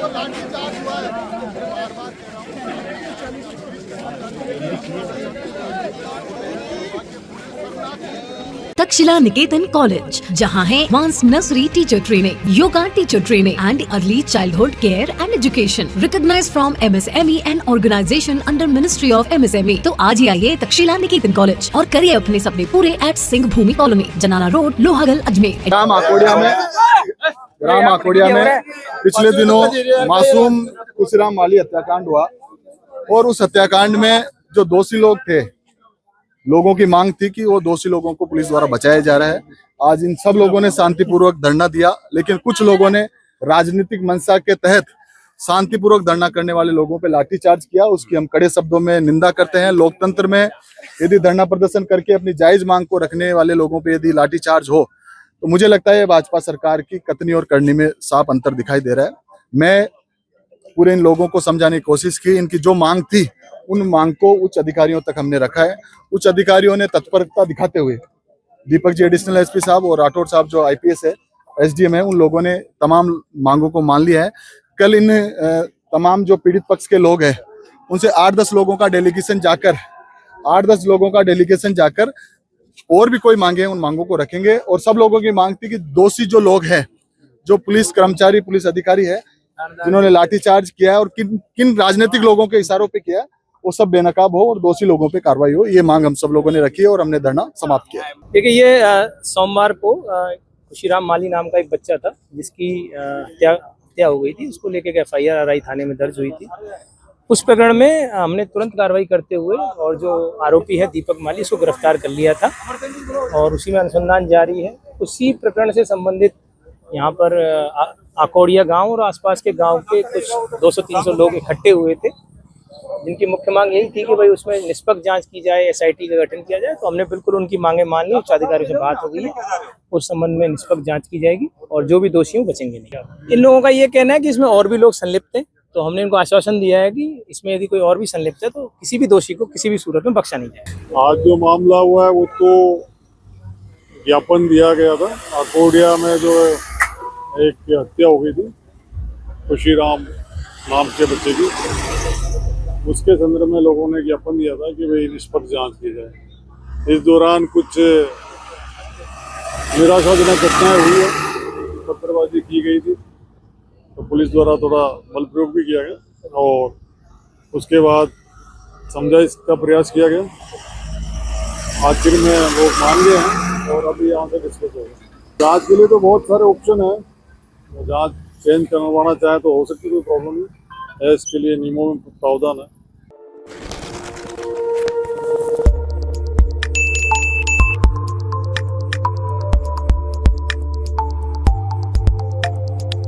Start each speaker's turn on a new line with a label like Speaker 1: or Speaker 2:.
Speaker 1: लाठीचार्ज हुआ है, बार-बार कह रहा हूं।
Speaker 2: तक्षशिला निकेतन कॉलेज, जहां है advance nursery teacher training, yoga teacher training and early childhood care and education, recognised from MSME and organisation under ministry of MSME। तो आज ही आइए तक्षशिला निकेतन कॉलेज और करिए अपने सपने पूरे एट सिंह भूमि कॉलोनी, जनाना रोड, लोहागल, अजमेर।
Speaker 3: ग्राम आकोड़िया में पिछले दिनों मासूम खुशीराम माली हत्याकांड हुआ और उस हत्याकांड में जो दोषी लोग थे, लोगों की मांग थी कि वो दोषी लोगों को पुलिस द्वारा बचाया जा रहा है। आज इन सब लोगों ने शांतिपूर्वक धरना दिया, लेकिन कुछ लोगों ने राजनीतिक मंशा के तहत शांतिपूर्वक धरना करने वाले लोगों पे लाठीचार्ज किया। उसकी हम कड़े शब्दों में निंदा करते हैं। लोकतंत्र में यदि धरना प्रदर्शन करके अपनी जायज मांग को रखने वाले लोगों पे यदि लाठीचार्ज हो तो मुझे लगता है भाजपा सरकार की कथनी और करनी में साफ अंतर दिखाई दे रहा है। मैं पूरे इन लोगों को समझाने की कोशिश की। इनकी जो मांग थी उन मांग को उच्च अधिकारियों तक हमने रखा है। उच्च अधिकारियों ने तत्परता दिखाते हुए दीपक जी एडिशनल SP साहब और राठौर साहब जो IPS है, SDM है, उन लोगों ने तमाम मांगों को मान लिया है। कल इन तमाम जो पीड़ित पक्ष के लोग हैं उनसे 8-10 लोगों का डेलीगेशन जाकर और भी कोई मांगे उन मांगों को रखेंगे। और सब लोगों की मांग थी कि दोषी जो लोग हैं, जो पुलिस कर्मचारी, पुलिस अधिकारी है जिन्होंने लाठीचार्ज किया है और किन राजनीतिक लोगों के इशारों पे किया है, वो सब बेनकाब हो और दोषी लोगों पे कार्रवाई हो। ये मांग हम सब लोगों ने रखी है और हमने धरना समाप्त किया है।
Speaker 4: देखिए, ये सोमवार को खुशीराम माली नाम का एक बच्चा था जिसकी हत्या हो गई थी। उसको लेकर FIR थाने में दर्ज हुई थी। उस प्रकरण में हमने तुरंत कार्रवाई करते हुए और जो आरोपी है दीपक माली, उसको गिरफ्तार कर लिया था और उसी में अनुसंधान जारी है। उसी प्रकरण से संबंधित यहाँ पर आकोड़िया गांव और आसपास के गांव के कुछ 200-300 लोग इकट्ठे हुए थे, जिनकी मुख्य मांग यही थी कि भाई उसमें निष्पक्ष जांच की जाए, SIT का गठन किया जाए। तो हमने बिल्कुल उनकी मांगे मान ली। उच्चाधिकारियों से बात हो गई है, उस संबंध में निष्पक्ष जांच की जाएगी और जो भी दोषी हों बचेंगे नहीं। इन लोगों का ये कहना है कि इसमें और भी लोग संलिप्त हैं, तो हमने इनको आश्वासन दिया है कि इसमें यदि कोई और भी संलिप्त है तो किसी भी दोषी को किसी भी सूरत में बख्शा नहीं जाएगा।
Speaker 5: आज जो मामला हुआ है वो तो ज्ञापन दिया गया था। आकोड़िया में जो एक हत्या हो गई थी खुशीराम नाम के बच्चे की, उसके संदर्भ में लोगों ने ज्ञापन दिया था कि भाई निष्पक्ष जांच की जाए। इस दौरान कुछ निराशाजनक घटनाएं हुई है, पत्थरबाजी की गई थी, तो पुलिस द्वारा थोड़ा बल प्रयोग भी किया गया और उसके बाद समझाइश का प्रयास किया गया। आखिर में लोग मान गए हैं और अभी यहाँ से डिस्कस होगा। जांच के लिए तो बहुत सारे ऑप्शन है। जांच चेंज करवाना चाहे तो हो सकती, कोई प्रॉब्लम नहीं है। इसके लिए नियमों में प्रावधान है।